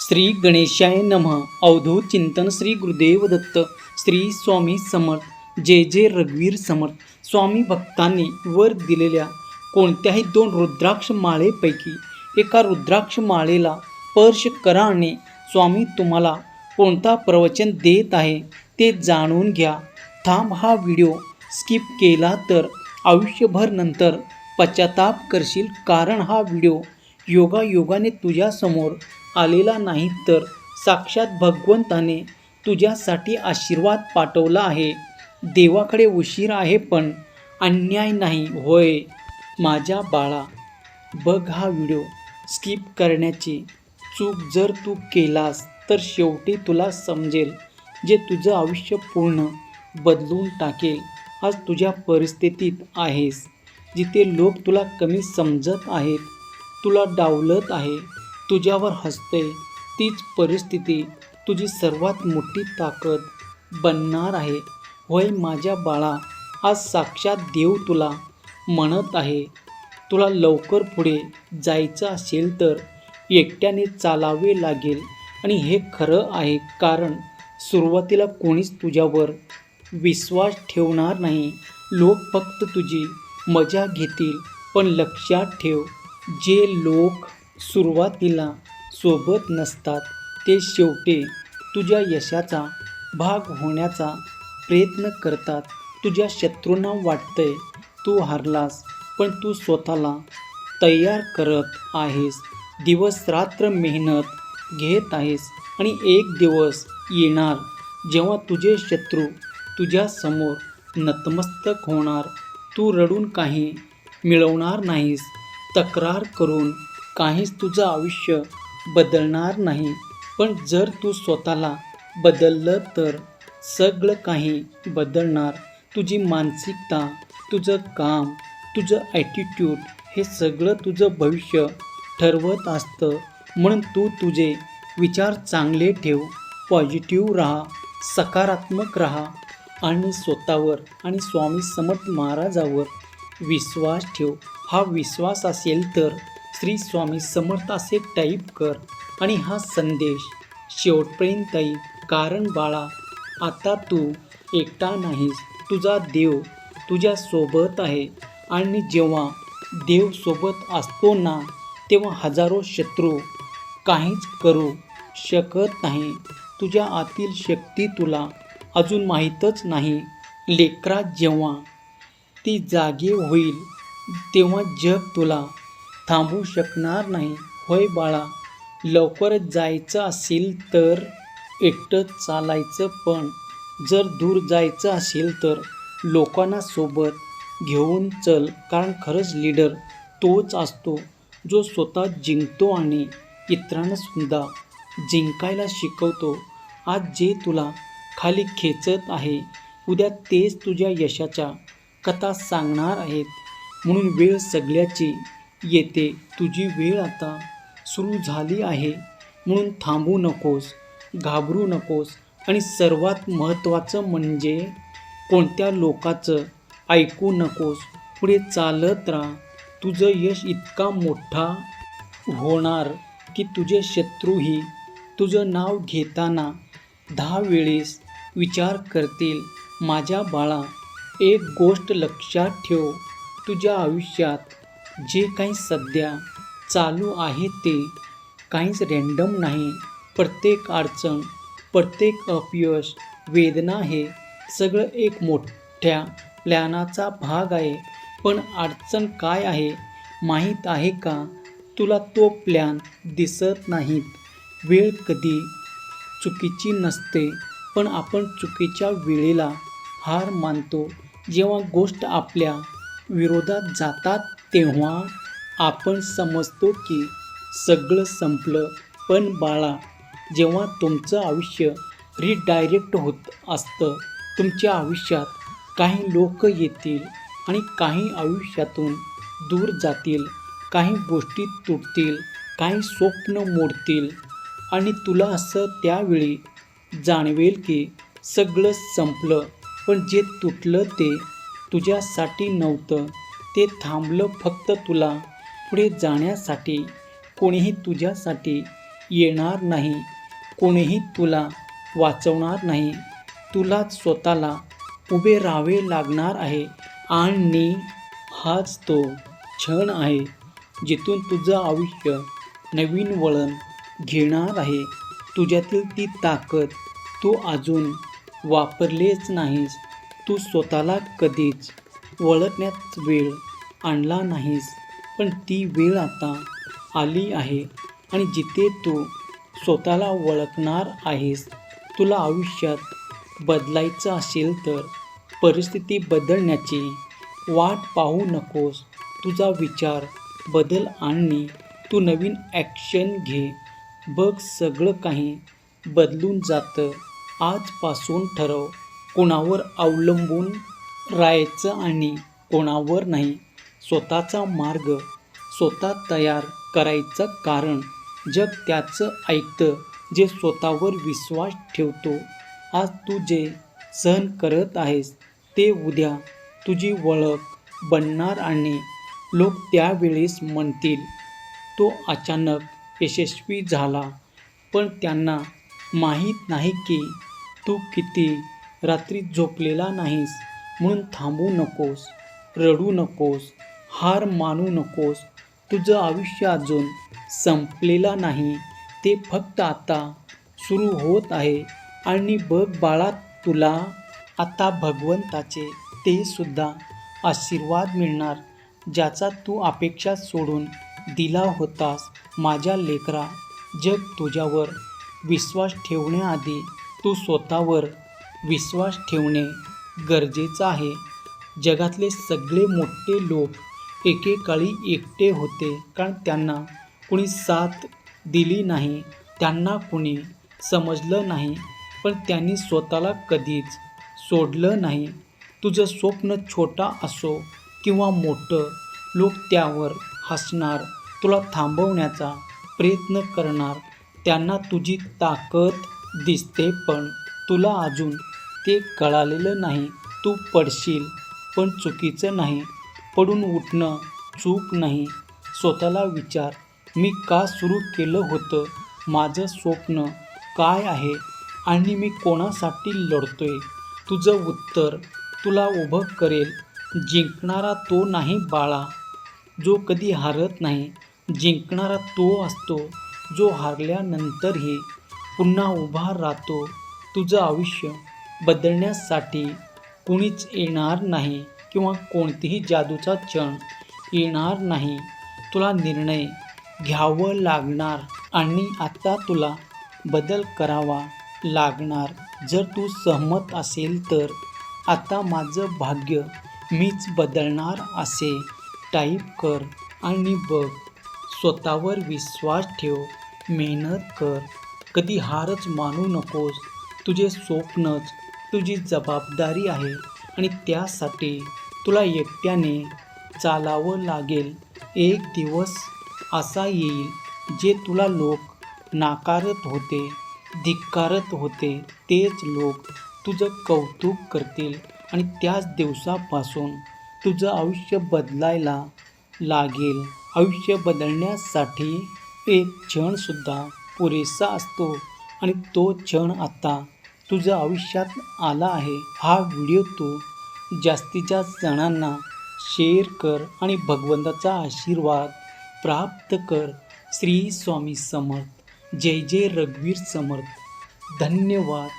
श्री गणेशाय नमः. अवधूत चिंतन श्री गुरुदेव दत्त. श्री स्वामी समर्थ. जय जय रघुवीर समर्थ. स्वामी भक्तांनी वर दिलेल्या कोणत्याही 2 रुद्राक्ष माळेपैकी एका रुद्राक्ष माळेला स्पर्श करा आणि स्वामी तुम्हाला कोणता प्रवचन देत आहे ते जाणून घ्या. थांब, हा व्हिडिओ स्किप केला तर आयुष्यभर नंतर पश्चाताप करशील, कारण हा व्हिडिओ योगायोगाने तुझ्यासमोर आलेला नाही तर साक्षात भगवंताने तुझ्यासाठी आशीर्वाद पाठवला आहे. देवाकडे उशीर आहे पण अन्याय नाही. होय माझ्या बाळा, बघ हा व्हिडिओ. स्किप करण्याची चूक जर तू केलास तर शेवटी तुला समजेल जे तुझं आयुष्य पूर्ण बदलून टाकेल. आज तुझ्या परिस्थितीत आहेस जिथे लोक तुला कमी समजत आहेत, तुला डावलत आहे, तुझ्यावर हसते. तीच परिस्थिती तुझी सर्वात मोठी ताकद बनणार आहे. होय माझ्या बाळा, आज साक्षात देव तुला म्हणत आहे, तुला लवकर पुढे जायचं असेल तर एकट्याने चालावे लागेल. आणि हे खरं आहे, कारण सुरुवातीला कोणीच तुझ्यावर विश्वास ठेवणार नाही. लोक फक्त तुझी मजा घेतील. पण लक्षात ठेव, जे लोक सुरुवातीला सोबत नसतात ते शेवटी तुझ्या यशाचा भाग होण्याचा प्रयत्न करतात. तुझ्या शत्रूंना वाटतंय तू हारलास, पण तू स्वतःला तयार करत आहेस. दिवस रात्र मेहनत घेत आहेस आणि एक दिवस येणार जेव्हा तुझे शत्रू तुझ्या समोर नतमस्तक होणार. तू रडून काही मिळवणार नाहीस, तक्रार करून काहीच तुझं आयुष्य बदलणार नाही. पण जर तू स्वतःला बदललं तर सगळं काही बदलणार. तुझी मानसिकता, तुझं काम, तुझं ॲटिट्यूड हे सगळं तुझं भविष्य ठरवत असतं. म्हणून तू तुझे विचार चांगले ठेव, पॉझिटिव्ह राहा, सकारात्मक राहा आणि स्वतःवर आणि स्वामी समर्थ महाराजावर विश्वास ठेव. हा विश्वास असेल तर श्री स्वामी समर्थ असे टाईप कर आणि हा संदेश शेवटपर्यंत ऐक. कारण बाळा, आता तू एकटा नाहीस, तुझा देव तुझ्या सोबत आहे. आणि जेव्हा देव सोबत असतो ना, तेव्हा हजारो शत्रू काहीच करू शकत नाही. तुझ्या आतील शक्ती तुला अजून माहीतच नाही. लेकरा, जेव्हा ती जागी होईल तेव्हा जग तुला थांबवू शकणार नाही. होय बाळा, लवकर जायचं असेल तर एकटंच चालायचं, पण जर दूर जायचं असेल तर लोकांना सोबत घेऊन चल. कारण खरंच लीडर तोच असतो जो स्वतः जिंकतो आणि इतरांना सुद्धा जिंकायला शिकवतो. आज जे तुला खाली खेचत आहे, उद्या तेच तुझ्या यशाच्या कथा सांगणार आहेत. म्हणून वेळ सगळ्याची येते, तुझी वेळ आता सुरू झाली आहे. म्हणून थांबू नकोस, घाबरू नकोस आणि सर्वात महत्त्वाचं म्हणजे कोणत्या लोकाचं ऐकू नकोस. पुढे चालत राहा. तुझं यश इतका मोठा होणार की तुझे शत्रूही तुझं नाव घेताना 10 वेळेस विचार करतील. माझ्या बाळा, एक गोष्ट लक्षात ठेव, तुझ्या आयुष्यात जे काही सध्या चालू आहे ते काहीच रँडम नाही. प्रत्येक अडचण, प्रत्येक अपयश, वेदना हे सगळं एक मोठ्या प्लॅनाचा भाग आहे. पण अडचण काय आहे माहीत आहे का तुला? तो प्लॅन दिसत नाहीत. वेळ कधी चुकीची नसते, पण आपण चुकीच्या वेळेला हार मानतो. जेव्हा गोष्ट आपल्या विरोधात जातात तेव्हा आपण समजतो की सगळं संपलं. पण बाळा, जेव्हा तुमचं आयुष्य रिडायरेक्ट होत असतं, तुमच्या आयुष्यात काही लोक येतील आणि काही आयुष्यातून दूर जातील, काही गोष्टी तुटतील, काही स्वप्न मोडतील आणि तुला असं त्यावेळी जाणवेल की सगळं संपलं. पण जे तुटलं ते तुझ्यासाठी नव्हतं, ते थांबलं फक्त तुला पुढे जाण्यासाठी. कोणीही तुझ्यासाठी येणार नाही. कोणीही तुला वाचवणार नाही. तुलाच स्वतःला उभे राहावे लागणार आहे. आणि हाच तो क्षण आहे जिथून तुझं आयुष्य नवीन वळण घेणार आहे. तुझ्यातील ती ताकद तू अजून वापरलेच नाहीस. तू स्वतःला कधीच ओळखण्यात वेळ आणला नाहीस. पण ती वेळ आता आली आहे आणि जिथे तू स्वतःला ओळखणार आहेस. तुला आयुष्यात बदलायचं असेल तर परिस्थिती बदलण्याची वाट पाहू नकोस. तुझा विचार बदल आणि तू नवीन ॲक्शन घे. बघ, सगळं काही बदलून जातं. आजपासून ठरव कोणावर अवलंबून राहायचं आणि कोणावर नाही. स्वतःचा मार्ग स्वतः तयार करायचा, कारण जग त्याचं ऐकतं जे स्वतःवर विश्वास ठेवतो. आज तू जे सहन करत आहेस ते उद्या तुझी ओळख बनणार आणि लोक त्यावेळेस म्हणतील, तो अचानक यशस्वी झाला. पण त्यांना माहीत नाही की तू किती रात्री झोपलेला नाहीस. म्हणून थांबू नकोस, रडू नकोस, हार मानू नकोस. तुझं आयुष्य अजून संपलेलं नाही. ते फक्त आता सुरू होत आहे. आणि बघ बाळा, तुला आता भगवंताचे ते सुद्धा आशीर्वाद मिळणार ज्याचा तू अपेक्षा सोडून दिला होतास. माझ्या लेकरा, जग तुझ्यावर विश्वास ठेवण्याआधी तू स्वतःवर विश्वास ठेवणे गरजेचं आहे. जगातले सगळे मोठे लोक एकेकाळी एकटे होते, कारण त्यांना कुणी साथ दिली नाही, त्यांना कुणी समजलं नाही. पण त्यांनी स्वतःला कधीच सोडलं नाही. तुझं स्वप्न छोटा असो किंवा मोठं, लोक त्यावर हसणार, तुला थांबवण्याचा प्रयत्न करणार. त्यांना तुझी ताकद दिसते, पण तुला अजून ते कळालेलं नाही. तू पडशील, पण चुकीचं नाही. पडून उठणं चूक नाही. स्वतःला विचार, मी का सुरू केलं होतं? माझं स्वप्न काय आहे आणि मी कोणासाठी लढतोय? तुझं उत्तर तुला उभं करेल. जिंकणारा तो नाही बाळा, जो कधी हारत नाही. जिंकणारा तो असतो जो हारल्यानंतरही पुन्हा उभा राहतो. तुझं आयुष्य बदलण्यासाठी कुणीच येणार नाही किंवा कोणतीही जादूचा क्षण येणार नाही. तुला निर्णय घ्यावं लागणार आणि आता तुला बदल करावा लागणार. जर तू सहमत असेल तर आता माझं भाग्य मीच बदलणार असे टाईप कर आणि बघ. स्वतःवर विश्वास ठेव, मेहनत कर, कधी हारच मानू नकोस. तुझे स्वप्नच तुझी जबाबदारी आहे आणि त्यासाठी तुला एकट्याने चालावं लागेल. एक दिवस असा येईल जे तुला लोक नाकारत होते, धिक्कारत होते, तेच लोक तुझं कौतुक करतील आणि त्याच दिवसापासून तुझं आयुष्य बदलायला लागेल. आयुष्य बदलण्यासाठी एक क्षणसुद्धा पुरेसा असतो आणि तो क्षण आता तुझ्या आयुष्यात आला आहे. हा व्हिडिओ तू जास्तीत जास्त जणांना शेअर कर आणि भगवंताचा आशीर्वाद प्राप्त कर. श्री स्वामी समर्थ. जय जय रघुवीर समर्थ. धन्यवाद.